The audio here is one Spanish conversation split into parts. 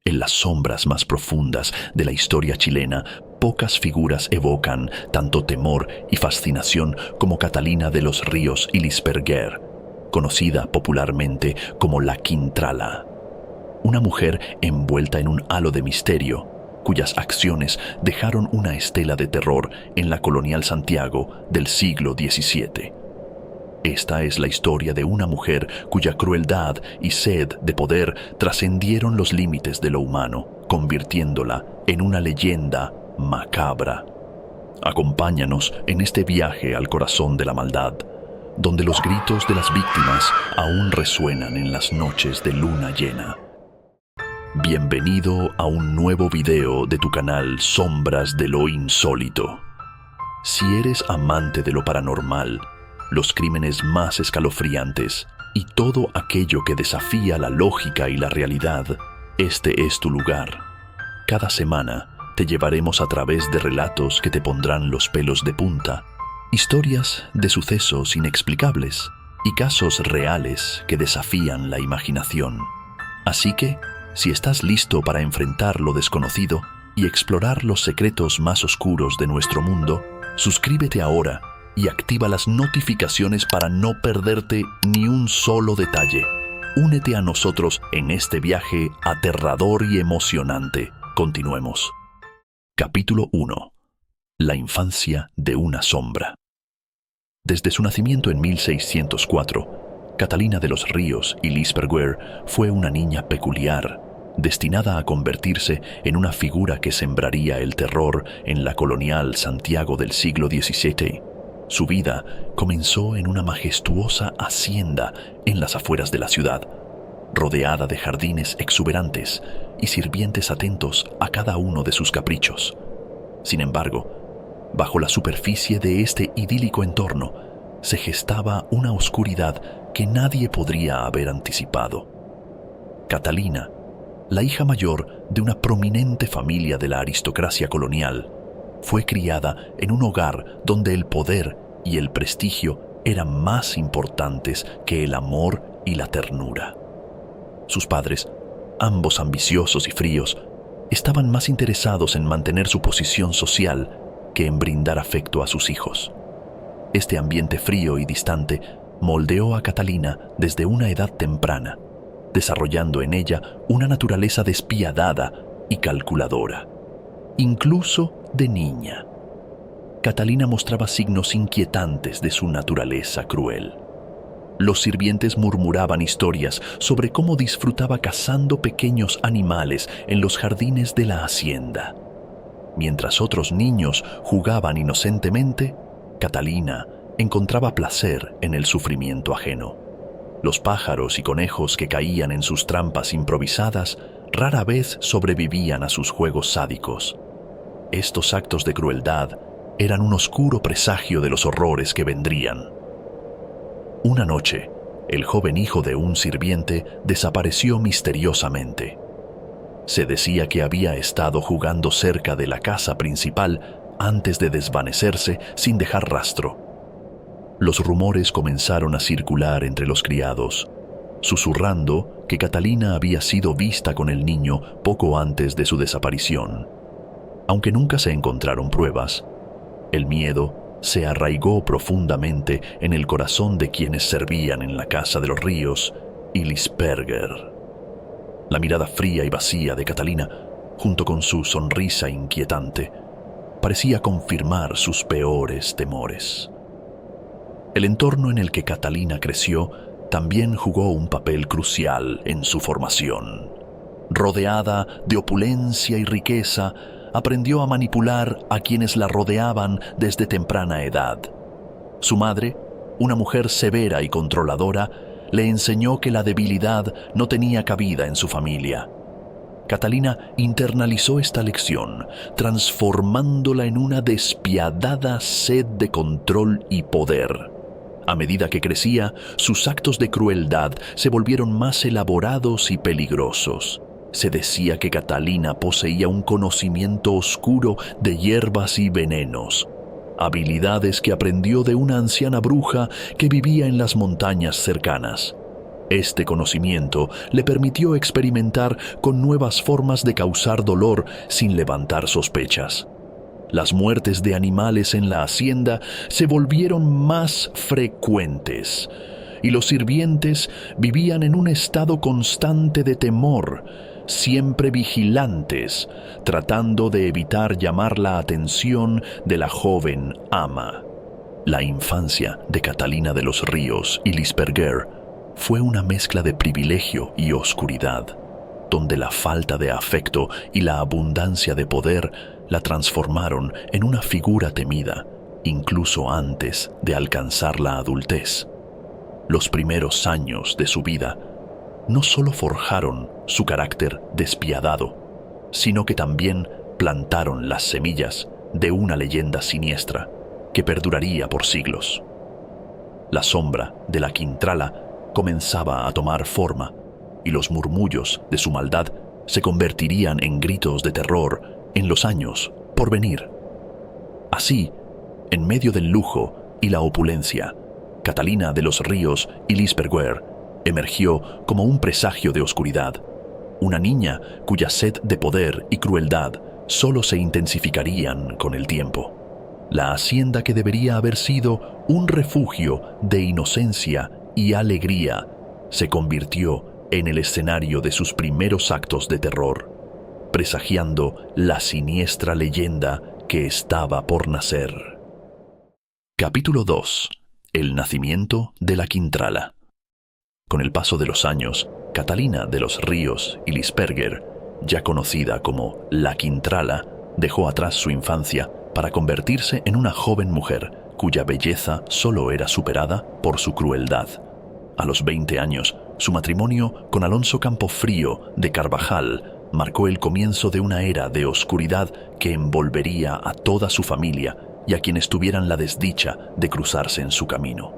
En las sombras más profundas de la historia chilena, pocas figuras evocan tanto temor y fascinación como Catalina de los Ríos y Lisperguer, conocida popularmente como la Quintrala. Una mujer envuelta en un halo de misterio, cuyas acciones dejaron una estela de terror en la colonial Santiago del siglo XVII. Esta es la historia de una mujer cuya crueldad y sed de poder trascendieron los límites de lo humano, convirtiéndola en una leyenda macabra. Acompáñanos en este viaje al corazón de la maldad, donde los gritos de las víctimas aún resuenan en las noches de luna llena. Bienvenido a un nuevo video de tu canal Sombras de lo Insólito. Si eres amante de lo paranormal, los crímenes más escalofriantes y todo aquello que desafía la lógica y la realidad, este es tu lugar. Cada semana te llevaremos a través de relatos que te pondrán los pelos de punta, historias de sucesos inexplicables y casos reales que desafían la imaginación. Así que, si estás listo para enfrentar lo desconocido y explorar los secretos más oscuros de nuestro mundo, suscríbete ahora y activa las notificaciones para no perderte ni un solo detalle. Únete a nosotros en este viaje aterrador y emocionante. Continuemos. Capítulo 1. La infancia de una sombra. Desde su nacimiento en 1604, Catalina de los Ríos y Lisperguer fue una niña peculiar, destinada a convertirse en una figura que sembraría el terror en la colonial Santiago del siglo XVII. Su vida comenzó en una majestuosa hacienda en las afueras de la ciudad, rodeada de jardines exuberantes y sirvientes atentos a cada uno de sus caprichos. Sin embargo, bajo la superficie de este idílico entorno se gestaba una oscuridad que nadie podría haber anticipado. Catalina, la hija mayor de una prominente familia de la aristocracia colonial, fue criada en un hogar donde el poder y el prestigio eran más importantes que el amor y la ternura. Sus padres, ambos ambiciosos y fríos, estaban más interesados en mantener su posición social que en brindar afecto a sus hijos. Este ambiente frío y distante moldeó a Catalina desde una edad temprana, desarrollando en ella una naturaleza despiadada y calculadora. Incluso de niña, Catalina mostraba signos inquietantes de su naturaleza cruel. Los sirvientes murmuraban historias sobre cómo disfrutaba cazando pequeños animales en los jardines de la hacienda. Mientras otros niños jugaban inocentemente, Catalina encontraba placer en el sufrimiento ajeno. Los pájaros y conejos que caían en sus trampas improvisadas rara vez sobrevivían a sus juegos sádicos. Estos actos de crueldad eran un oscuro presagio de los horrores que vendrían. Una noche, el joven hijo de un sirviente desapareció misteriosamente. Se decía que había estado jugando cerca de la casa principal antes de desvanecerse sin dejar rastro. Los rumores comenzaron a circular entre los criados, susurrando que Catalina había sido vista con el niño poco antes de su desaparición. Aunque nunca se encontraron pruebas, el miedo se arraigó profundamente en el corazón de quienes servían en la Casa de los Ríos y Lisperguer. La mirada fría y vacía de Catalina, junto con su sonrisa inquietante, parecía confirmar sus peores temores. El entorno en el que Catalina creció también jugó un papel crucial en su formación. Rodeada de opulencia y riqueza, aprendió a manipular a quienes la rodeaban desde temprana edad. Su madre, una mujer severa y controladora, le enseñó que la debilidad no tenía cabida en su familia. Catalina internalizó esta lección, transformándola en una despiadada sed de control y poder. A medida que crecía, sus actos de crueldad se volvieron más elaborados y peligrosos. Se decía que Catalina poseía un conocimiento oscuro de hierbas y venenos, habilidades que aprendió de una anciana bruja que vivía en las montañas cercanas. Este conocimiento le permitió experimentar con nuevas formas de causar dolor sin levantar sospechas. Las muertes de animales en la hacienda se volvieron más frecuentes, y los sirvientes vivían en un estado constante de temor, siempre vigilantes, tratando de evitar llamar la atención de la joven ama. La infancia de Catalina de los Ríos y Lisperguer fue una mezcla de privilegio y oscuridad, donde la falta de afecto y la abundancia de poder la transformaron en una figura temida, incluso antes de alcanzar la adultez. Los primeros años de su vida no solo forjaron su carácter despiadado, sino que también plantaron las semillas de una leyenda siniestra que perduraría por siglos. La sombra de la Quintrala comenzaba a tomar forma, y los murmullos de su maldad se convertirían en gritos de terror en los años por venir. Así, en medio del lujo y la opulencia, Catalina de los Ríos y Lisperguer emergió como un presagio de oscuridad, una niña cuya sed de poder y crueldad solo se intensificarían con el tiempo. La hacienda que debería haber sido un refugio de inocencia y alegría se convirtió en el escenario de sus primeros actos de terror, presagiando la siniestra leyenda que estaba por nacer. Capítulo 2. El nacimiento de la Quintrala. Con el paso de los años, Catalina de los Ríos y Lisperguer, ya conocida como la Quintrala, dejó atrás su infancia para convertirse en una joven mujer cuya belleza solo era superada por su crueldad. A los 20 años, su matrimonio con Alonso Campofrío de Carvajal marcó el comienzo de una era de oscuridad que envolvería a toda su familia y a quienes tuvieran la desdicha de cruzarse en su camino.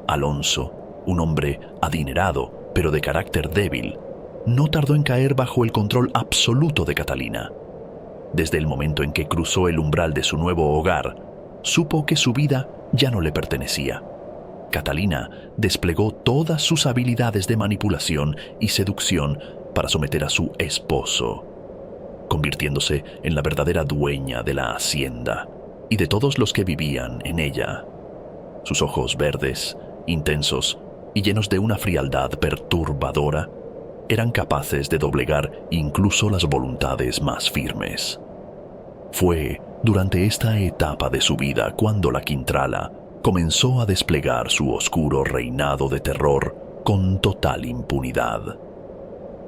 Alonso, un hombre adinerado pero de carácter débil, no tardó en caer bajo el control absoluto de Catalina. Desde el momento en que cruzó el umbral de su nuevo hogar, supo que su vida ya no le pertenecía. Catalina desplegó todas sus habilidades de manipulación y seducción para someter a su esposo, convirtiéndose en la verdadera dueña de la hacienda y de todos los que vivían en ella. Sus ojos verdes, intensos y llenos de una frialdad perturbadora, eran capaces de doblegar incluso las voluntades más firmes. Fue durante esta etapa de su vida cuando la Quintrala comenzó a desplegar su oscuro reinado de terror con total impunidad.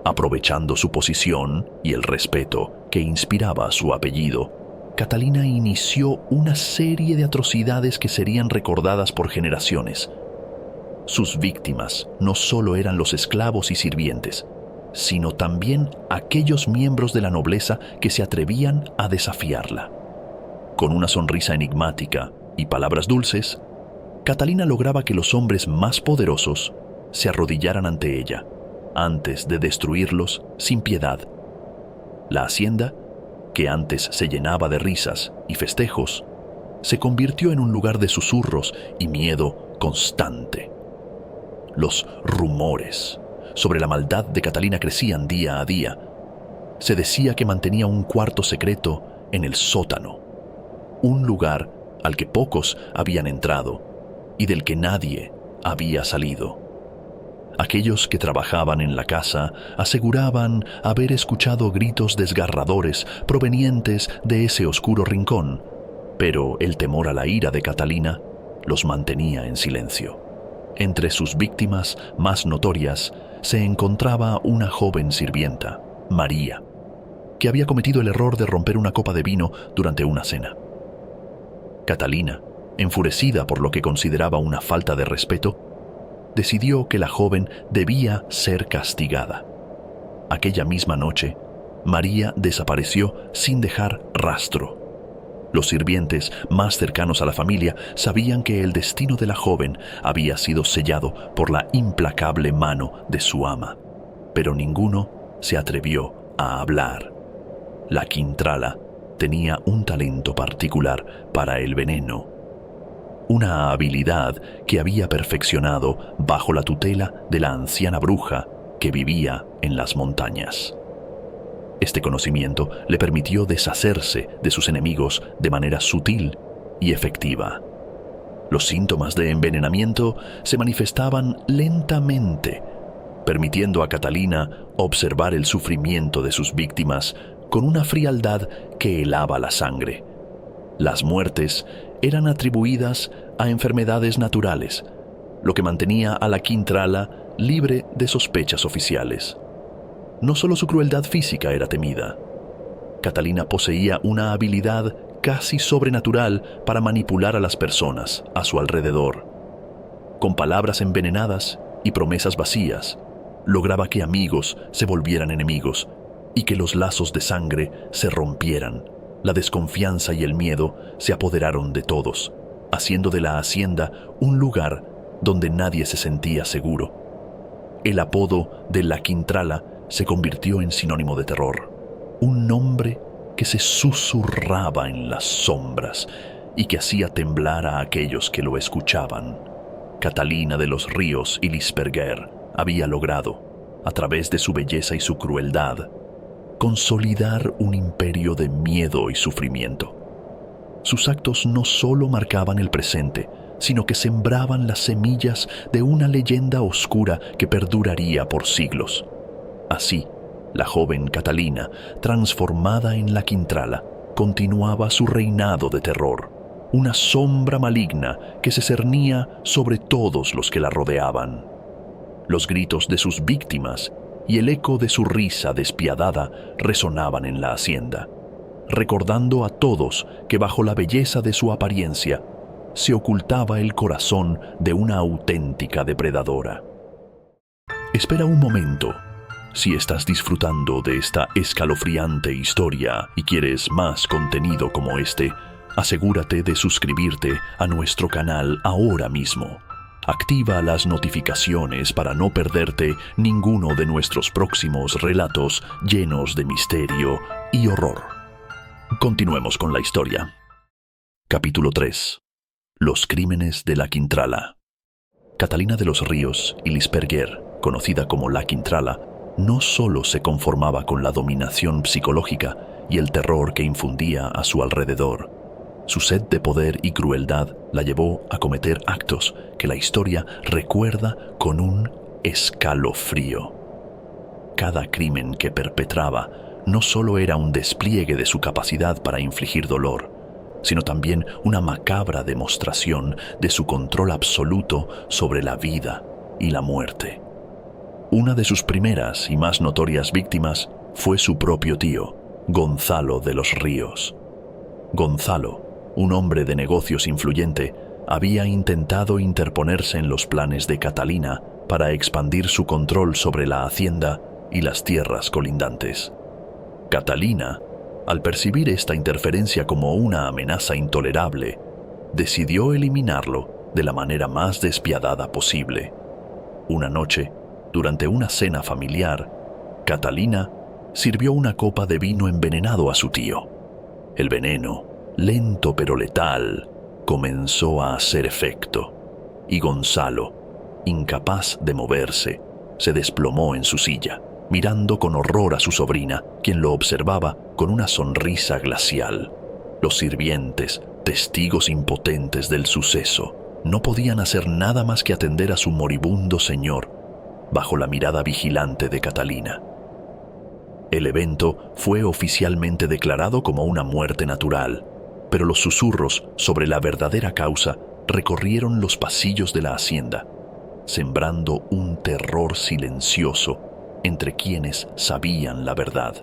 Aprovechando su posición y el respeto que inspiraba su apellido, Catalina inició una serie de atrocidades que serían recordadas por generaciones. Sus víctimas no solo eran los esclavos y sirvientes, sino también aquellos miembros de la nobleza que se atrevían a desafiarla. Con una sonrisa enigmática y palabras dulces, Catalina lograba que los hombres más poderosos se arrodillaran ante ella, antes de destruirlos sin piedad. La hacienda, que antes se llenaba de risas y festejos, se convirtió en un lugar de susurros y miedo constante. Los rumores sobre la maldad de Catalina crecían día a día. Se decía que mantenía un cuarto secreto en el sótano, un lugar al que pocos habían entrado y del que nadie había salido. Aquellos que trabajaban en la casa aseguraban haber escuchado gritos desgarradores provenientes de ese oscuro rincón, pero el temor a la ira de Catalina los mantenía en silencio. Entre sus víctimas más notorias se encontraba una joven sirvienta, María, que había cometido el error de romper una copa de vino durante una cena. Catalina, enfurecida por lo que consideraba una falta de respeto, decidió que la joven debía ser castigada. Aquella misma noche, María desapareció sin dejar rastro. Los sirvientes más cercanos a la familia sabían que el destino de la joven había sido sellado por la implacable mano de su ama, pero ninguno se atrevió a hablar. La Quintrala tenía un talento particular para el veneno. una habilidad que había perfeccionado bajo la tutela de la anciana bruja que vivía en las montañas. Este conocimiento le permitió deshacerse de sus enemigos de manera sutil y efectiva. Los síntomas de envenenamiento se manifestaban lentamente, permitiendo a Catalina observar el sufrimiento de sus víctimas con una frialdad que helaba la sangre. Las muertes eran atribuidas a enfermedades naturales, lo que mantenía a la Quintrala libre de sospechas oficiales. No solo su crueldad física era temida. Catalina poseía una habilidad casi sobrenatural para manipular a las personas a su alrededor. Con palabras envenenadas y promesas vacías, lograba que amigos se volvieran enemigos y que los lazos de sangre se rompieran. La desconfianza y el miedo se apoderaron de todos, haciendo de la hacienda un lugar donde nadie se sentía seguro. El apodo de La Quintrala se convirtió en sinónimo de terror, un nombre que se susurraba en las sombras y que hacía temblar a aquellos que lo escuchaban. Catalina de los Ríos y Lisperguer había logrado, a través de su belleza y su crueldad, consolidar un imperio de miedo y sufrimiento. Sus actos no solo marcaban el presente, sino que sembraban las semillas de una leyenda oscura que perduraría por siglos. Así, la joven Catalina, transformada en La Quintrala, continuaba su reinado de terror, una sombra maligna que se cernía sobre todos los que la rodeaban. Los gritos de sus víctimas y el eco de su risa despiadada resonaban en la hacienda, recordando a todos que bajo la belleza de su apariencia se ocultaba el corazón de una auténtica depredadora. Espera un momento. Si estás disfrutando de esta escalofriante historia y quieres más contenido como este, asegúrate de suscribirte a nuestro canal ahora mismo. Activa las notificaciones para no perderte ninguno de nuestros próximos relatos llenos de misterio y horror. Continuemos con la historia. Capítulo 3. Los crímenes de La Quintrala. Catalina de los Ríos y Lisperguer, conocida como La Quintrala, no solo se conformaba con la dominación psicológica y el terror que infundía a su alrededor. Su sed de poder y crueldad la llevó a cometer actos que la historia recuerda con un escalofrío. Cada crimen que perpetraba no solo era un despliegue de su capacidad para infligir dolor, sino también una macabra demostración de su control absoluto sobre la vida y la muerte. Una de sus primeras y más notorias víctimas fue su propio tío, Gonzalo de los Ríos. Gonzalo, un hombre de negocios influyente, había intentado interponerse en los planes de Catalina para expandir su control sobre la hacienda y las tierras colindantes. Catalina, al percibir esta interferencia como una amenaza intolerable, decidió eliminarlo de la manera más despiadada posible. Una noche, durante una cena familiar, Catalina sirvió una copa de vino envenenado a su tío. El veneno, lento pero letal, comenzó a hacer efecto, y Gonzalo, incapaz de moverse, se desplomó en su silla, mirando con horror a su sobrina, quien lo observaba con una sonrisa glacial. Los sirvientes, testigos impotentes del suceso, no podían hacer nada más que atender a su moribundo señor, bajo la mirada vigilante de Catalina. El evento fue oficialmente declarado como una muerte natural, pero los susurros sobre la verdadera causa recorrieron los pasillos de la hacienda, sembrando un terror silencioso entre quienes sabían la verdad.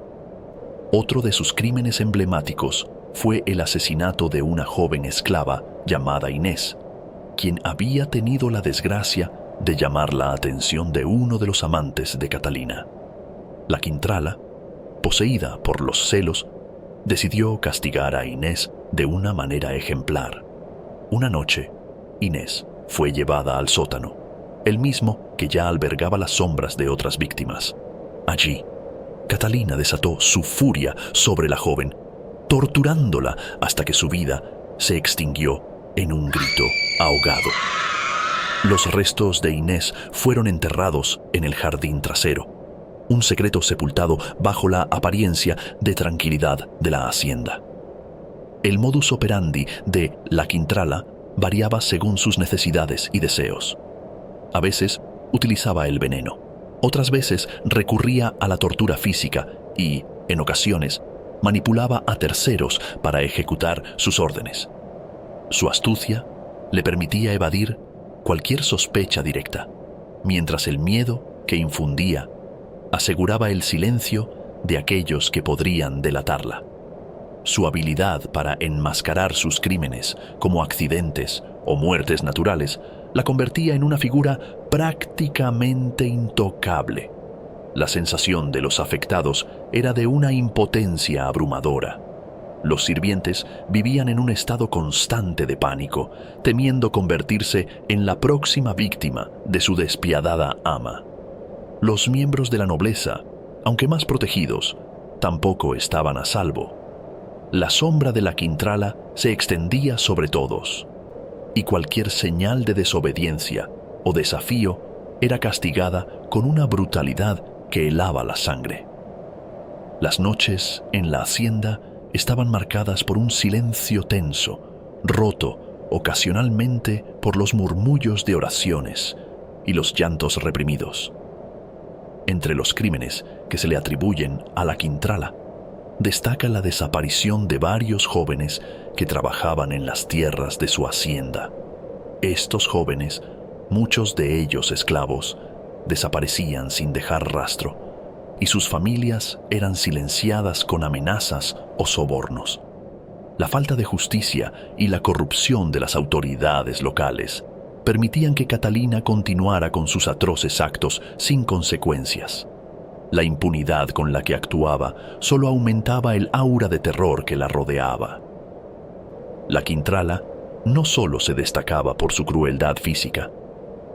Otro de sus crímenes emblemáticos fue el asesinato de una joven esclava llamada Inés, quien había tenido la desgracia de llamar la atención de uno de los amantes de Catalina. La Quintrala, poseída por los celos, decidió castigar a Inés de una manera ejemplar. Una noche, Inés fue llevada al sótano, el mismo que ya albergaba las sombras de otras víctimas. Allí, Catalina desató su furia sobre la joven, torturándola hasta que su vida se extinguió en un grito ahogado. Los restos de Inés fueron enterrados en el jardín trasero, un secreto sepultado bajo la apariencia de tranquilidad de la hacienda. El modus operandi de la Quintrala variaba según sus necesidades y deseos. A veces utilizaba el veneno, otras veces recurría a la tortura física y, en ocasiones, manipulaba a terceros para ejecutar sus órdenes. Su astucia le permitía evadir cualquier sospecha directa, mientras el miedo que infundía aseguraba el silencio de aquellos que podrían delatarla. Su habilidad para enmascarar sus crímenes como accidentes o muertes naturales la convertía en una figura prácticamente intocable. La sensación de los afectados era de una impotencia abrumadora. Los sirvientes vivían en un estado constante de pánico, temiendo convertirse en la próxima víctima de su despiadada ama. Los miembros de la nobleza, aunque más protegidos, tampoco estaban a salvo. La sombra de la Quintrala se extendía sobre todos, y cualquier señal de desobediencia o desafío era castigada con una brutalidad que helaba la sangre. Las noches en la hacienda estaban marcadas por un silencio tenso, roto ocasionalmente por los murmullos de oraciones y los llantos reprimidos. Entre los crímenes que se le atribuyen a la Quintrala, destaca la desaparición de varios jóvenes que trabajaban en las tierras de su hacienda. Estos jóvenes, muchos de ellos esclavos, desaparecían sin dejar rastro, y sus familias eran silenciadas con amenazas o sobornos. La falta de justicia y la corrupción de las autoridades locales permitían que Catalina continuara con sus atroces actos sin consecuencias. La impunidad con la que actuaba solo aumentaba el aura de terror que la rodeaba. La Quintrala no solo se destacaba por su crueldad física,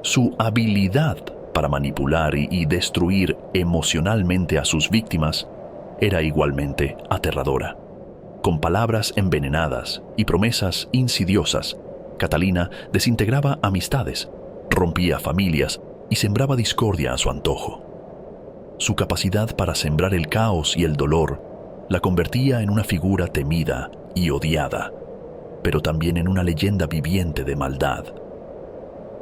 su habilidad para manipular y destruir emocionalmente a sus víctimas era igualmente aterradora. Con palabras envenenadas y promesas insidiosas, Catalina desintegraba amistades, rompía familias y sembraba discordia a su antojo. Su capacidad para sembrar el caos y el dolor la convertía en una figura temida y odiada, pero también en una leyenda viviente de maldad.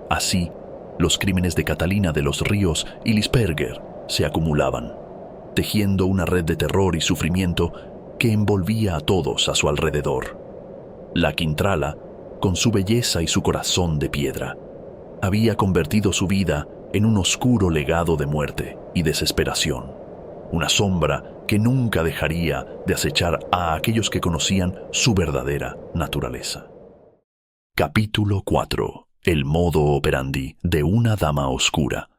Así, los crímenes de Catalina de los Ríos y Lisperger se acumulaban, tejiendo una red de terror y sufrimiento que envolvía a todos a su alrededor. La Quintrala, con su belleza y su corazón de piedra, había convertido su vida en un oscuro legado de muerte y desesperación, una sombra que nunca dejaría de acechar a aquellos que conocían su verdadera naturaleza. Capítulo 4. El modo operandi de una dama oscura.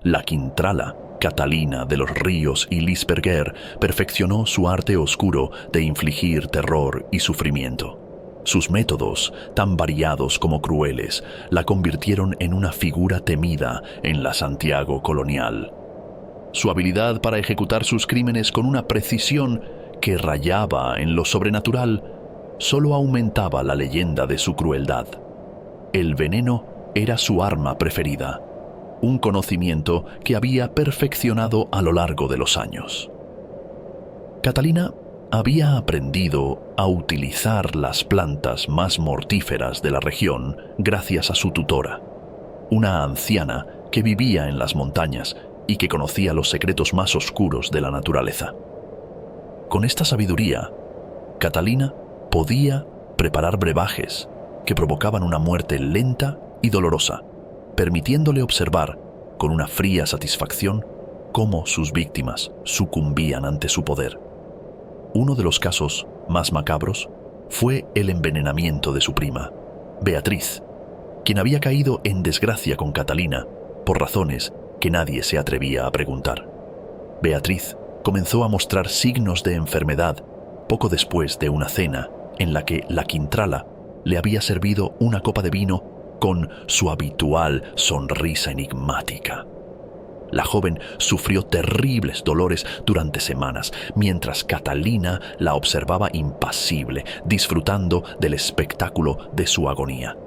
La Quintrala, Catalina de los Ríos y Lisperger, perfeccionó su arte oscuro de infligir terror y sufrimiento. Sus métodos, tan variados como crueles, la convirtieron en una figura temida en la Santiago colonial. Su habilidad para ejecutar sus crímenes con una precisión que rayaba en lo sobrenatural solo aumentaba la leyenda de su crueldad. El veneno era su arma preferida, un conocimiento que había perfeccionado a lo largo de los años. Catalina había aprendido a utilizar las plantas más mortíferas de la región gracias a su tutora, una anciana que vivía en las montañas y que conocía los secretos más oscuros de la naturaleza. Con esta sabiduría, Catalina podía preparar brebajes que provocaban una muerte lenta y dolorosa, permitiéndole observar con una fría satisfacción cómo sus víctimas sucumbían ante su poder. Uno de los casos más macabros fue el envenenamiento de su prima, Beatriz, quien había caído en desgracia con Catalina por razones que nadie se atrevía a preguntar. Beatriz comenzó a mostrar signos de enfermedad poco después de una cena en la que la Quintrala le había servido una copa de vino con su habitual sonrisa enigmática. La joven sufrió terribles dolores durante semanas, mientras Catalina la observaba impasible, disfrutando del espectáculo de su agonía.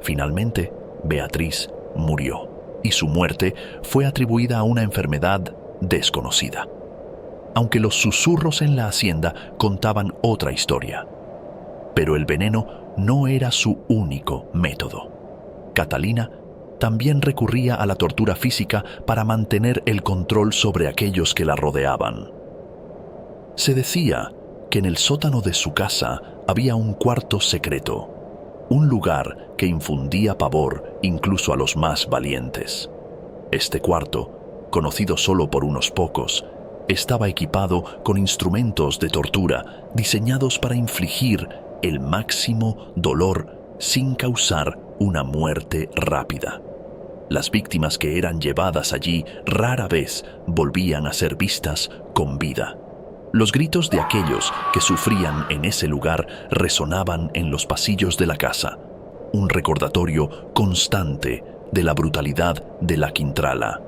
Finalmente, Beatriz murió, y su muerte fue atribuida a una enfermedad desconocida. Aunque los susurros en la hacienda contaban otra historia. Pero el veneno no era su único método. Catalina también recurría a la tortura física para mantener el control sobre aquellos que la rodeaban. Se decía que en el sótano de su casa había un cuarto secreto, un lugar que infundía pavor incluso a los más valientes. Este cuarto, conocido solo por unos pocos, estaba equipado con instrumentos de tortura diseñados para infligir el máximo dolor sin causar una muerte rápida. Las víctimas que eran llevadas allí rara vez volvían a ser vistas con vida. Los gritos de aquellos que sufrían en ese lugar resonaban en los pasillos de la casa, un recordatorio constante de la brutalidad de la Quintrala.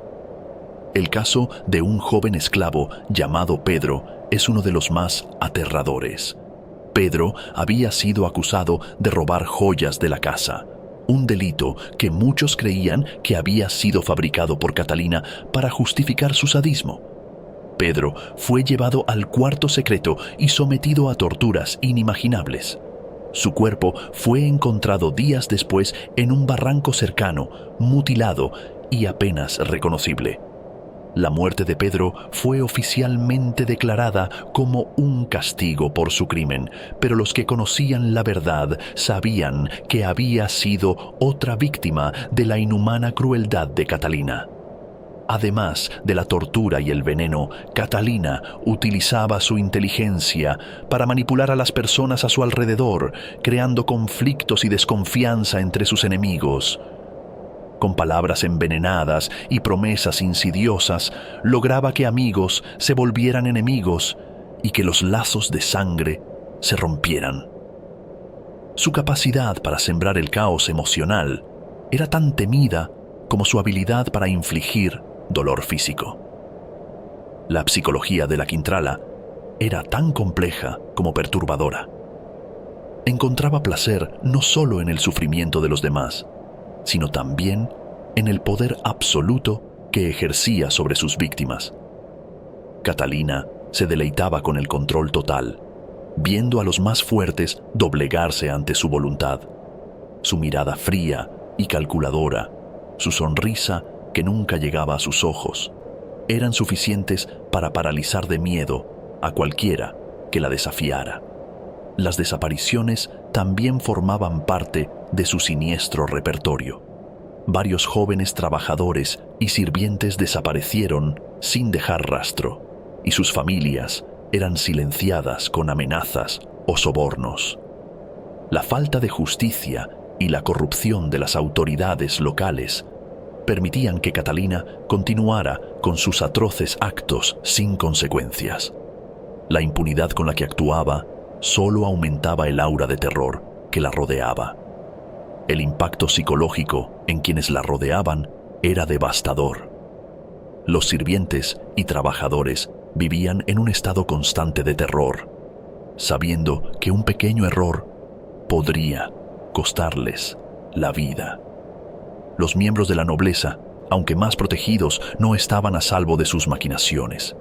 El caso de un joven esclavo llamado Pedro es uno de los más aterradores. Pedro había sido acusado de robar joyas de la casa, un delito que muchos creían que había sido fabricado por Catalina para justificar su sadismo. Pedro fue llevado al cuarto secreto y sometido a torturas inimaginables. Su cuerpo fue encontrado días después en un barranco cercano, mutilado y apenas reconocible. La muerte de Pedro fue oficialmente declarada como un castigo por su crimen, pero los que conocían la verdad sabían que había sido otra víctima de la inhumana crueldad de Catalina. Además de la tortura y el veneno, Catalina utilizaba su inteligencia para manipular a las personas a su alrededor, creando conflictos y desconfianza entre sus enemigos. Con palabras envenenadas y promesas insidiosas, lograba que amigos se volvieran enemigos y que los lazos de sangre se rompieran. Su capacidad para sembrar el caos emocional era tan temida como su habilidad para infligir dolor físico. La psicología de la Quintrala era tan compleja como perturbadora. Encontraba placer no solo en el sufrimiento de los demás, sino también en el poder absoluto que ejercía sobre sus víctimas. Catalina se deleitaba con el control total, viendo a los más fuertes doblegarse ante su voluntad. Su mirada fría y calculadora, su sonrisa que nunca llegaba a sus ojos, eran suficientes para paralizar de miedo a cualquiera que la desafiara. Las desapariciones también formaban parte de su siniestro repertorio. Varios jóvenes trabajadores y sirvientes desaparecieron sin dejar rastro, y sus familias eran silenciadas con amenazas o sobornos. La falta de justicia y la corrupción de las autoridades locales permitían que Catalina continuara con sus atroces actos sin consecuencias. La impunidad con la que actuaba solo aumentaba el aura de terror que la rodeaba. El impacto psicológico en quienes la rodeaban era devastador. Los sirvientes y trabajadores vivían en un estado constante de terror, sabiendo que un pequeño error podría costarles la vida. Los miembros de la nobleza, aunque más protegidos, no estaban a salvo de sus maquinaciones.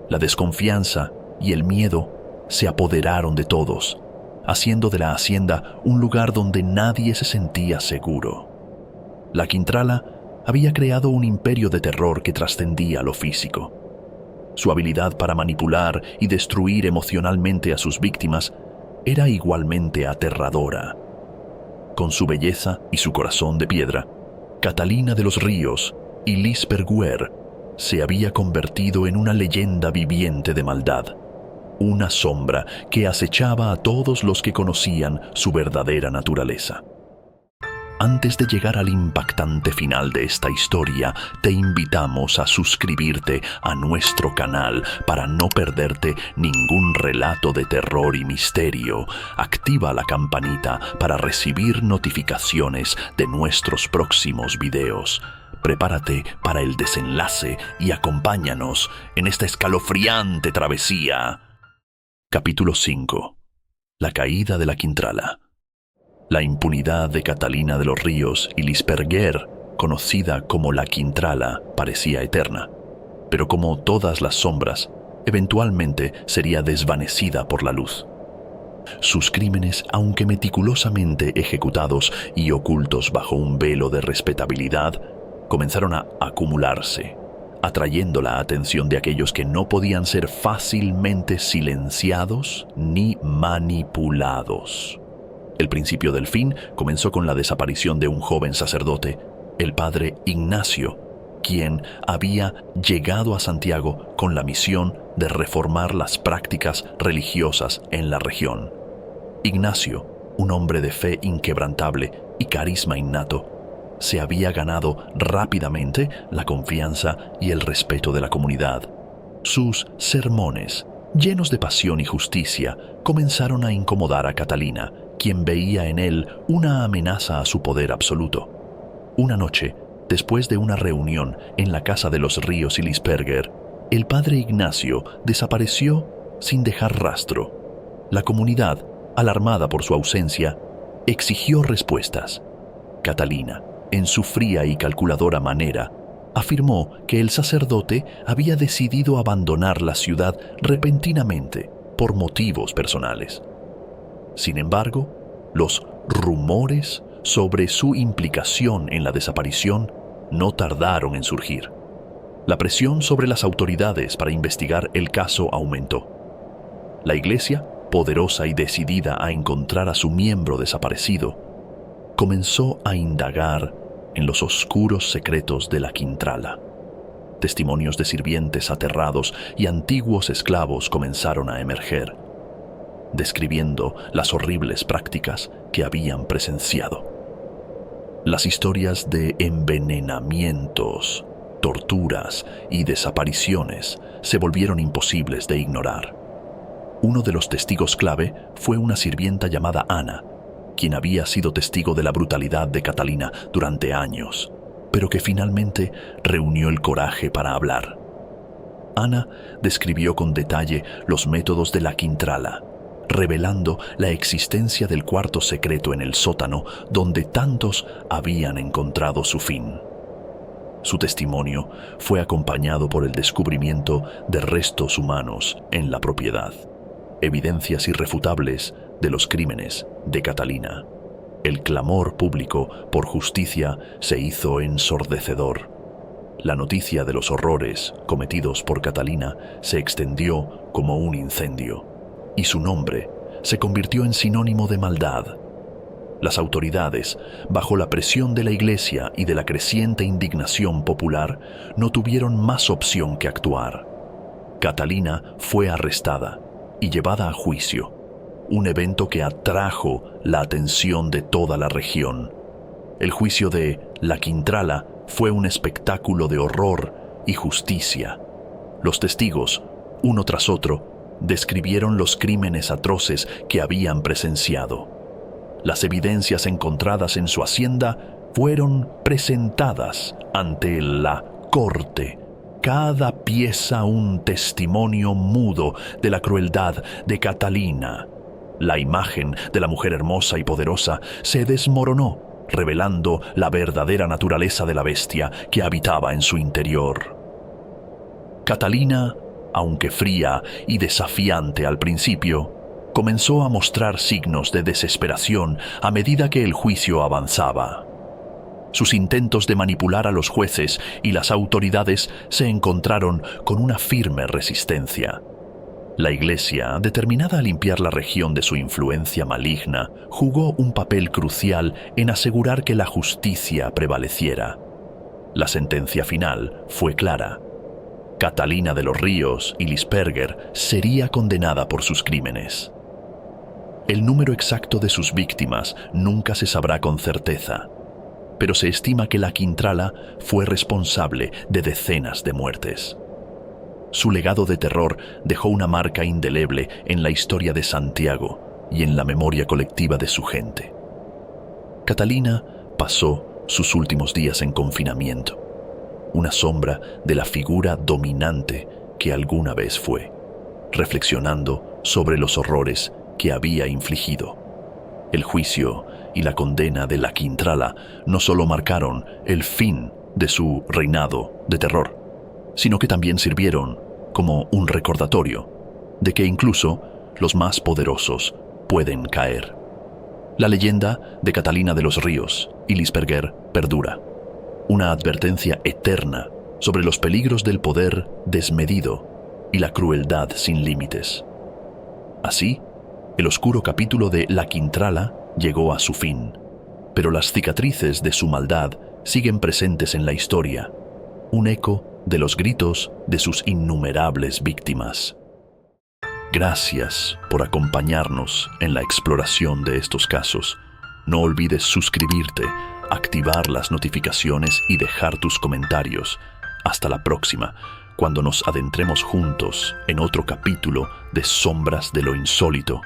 La desconfianza y el miedo se apoderaron de todos, haciendo de la hacienda un lugar donde nadie se sentía seguro. La Quintrala había creado un imperio de terror que trascendía lo físico. Su habilidad para manipular y destruir emocionalmente a sus víctimas era igualmente aterradora. Con su belleza y su corazón de piedra, Catalina de los Ríos y Lisperguer se había convertido en una leyenda viviente de maldad, una sombra que acechaba a todos los que conocían su verdadera naturaleza. Antes de llegar al impactante final de esta historia, te invitamos a suscribirte a nuestro canal para no perderte ningún relato de terror y misterio. Activa la campanita para recibir notificaciones de nuestros próximos videos. Prepárate para el desenlace y acompáñanos en esta escalofriante travesía. Capítulo 5. La caída de la Quintrala. La impunidad de Catalina de los Ríos y Lisperguer, conocida como la Quintrala, parecía eterna, pero como todas las sombras, eventualmente sería desvanecida por la luz. Sus crímenes, aunque meticulosamente ejecutados y ocultos bajo un velo de respetabilidad, comenzaron a acumularse, atrayendo la atención de aquellos que no podían ser fácilmente silenciados ni manipulados. El principio del fin comenzó con la desaparición de un joven sacerdote, el padre Ignacio, quien había llegado a Santiago con la misión de reformar las prácticas religiosas en la región. Ignacio, un hombre de fe inquebrantable y carisma innato, se había ganado rápidamente la confianza y el respeto de la comunidad. Sus sermones, llenos de pasión y justicia, comenzaron a incomodar a Catalina, quien veía en él una amenaza a su poder absoluto. Una noche, después de una reunión en la casa de los Ríos y Lisperguer, el padre Ignacio desapareció sin dejar rastro. La comunidad, alarmada por su ausencia, exigió respuestas. Catalina, en su fría y calculadora manera, afirmó que el sacerdote había decidido abandonar la ciudad repentinamente por motivos personales. Sin embargo, los rumores sobre su implicación en la desaparición no tardaron en surgir. La presión sobre las autoridades para investigar el caso aumentó. La Iglesia, poderosa y decidida a encontrar a su miembro desaparecido, comenzó a indagar en los oscuros secretos de la Quintrala. Testimonios de sirvientes aterrados y antiguos esclavos comenzaron a emerger, describiendo las horribles prácticas que habían presenciado. Las historias de envenenamientos, torturas y desapariciones se volvieron imposibles de ignorar. Uno de los testigos clave fue una sirvienta llamada Ana, quien había sido testigo de la brutalidad de Catalina durante años, pero que finalmente reunió el coraje para hablar. Ana describió con detalle los métodos de la Quintrala, revelando la existencia del cuarto secreto en el sótano donde tantos habían encontrado su fin. Su testimonio fue acompañado por el descubrimiento de restos humanos en la propiedad, evidencias irrefutables de los crímenes de Catalina. El clamor público por justicia se hizo ensordecedor. La noticia de los horrores cometidos por Catalina se extendió como un incendio, y su nombre se convirtió en sinónimo de maldad. Las autoridades, bajo la presión de la Iglesia y de la creciente indignación popular, no tuvieron más opción que actuar. Catalina fue arrestada y llevada a juicio, un evento que atrajo la atención de toda la región. El juicio de la Quintrala fue un espectáculo de horror y justicia. Los testigos, uno tras otro, describieron los crímenes atroces que habían presenciado. Las evidencias encontradas en su hacienda fueron presentadas ante la corte, cada pieza un testimonio mudo de la crueldad de Catalina. La imagen de la mujer hermosa y poderosa se desmoronó, revelando la verdadera naturaleza de la bestia que habitaba en su interior. Catalina, aunque fría y desafiante al principio, comenzó a mostrar signos de desesperación a medida que el juicio avanzaba. Sus intentos de manipular a los jueces y las autoridades se encontraron con una firme resistencia. La Iglesia, determinada a limpiar la región de su influencia maligna, jugó un papel crucial en asegurar que la justicia prevaleciera. La sentencia final fue clara. Catalina de los Ríos y Lisperguer sería condenada por sus crímenes. El número exacto de sus víctimas nunca se sabrá con certeza, pero se estima que la Quintrala fue responsable de decenas de muertes. Su legado de terror dejó una marca indeleble en la historia de Santiago y en la memoria colectiva de su gente. Catalina pasó sus últimos días en confinamiento, una sombra de la figura dominante que alguna vez fue, reflexionando sobre los horrores que había infligido. El juicio y la condena de La Quintrala no solo marcaron el fin de su reinado de terror, sino que también sirvieron como un recordatorio de que incluso los más poderosos pueden caer. La leyenda de Catalina de los Ríos y Lisperguer perdura, una advertencia eterna sobre los peligros del poder desmedido y la crueldad sin límites. Así, el oscuro capítulo de La Quintrala llegó a su fin, pero las cicatrices de su maldad siguen presentes en la historia, un eco de los gritos de sus innumerables víctimas. Gracias por acompañarnos en la exploración de estos casos. No olvides suscribirte, activar las notificaciones y dejar tus comentarios. Hasta la próxima, cuando nos adentremos juntos en otro capítulo de Sombras de lo Insólito.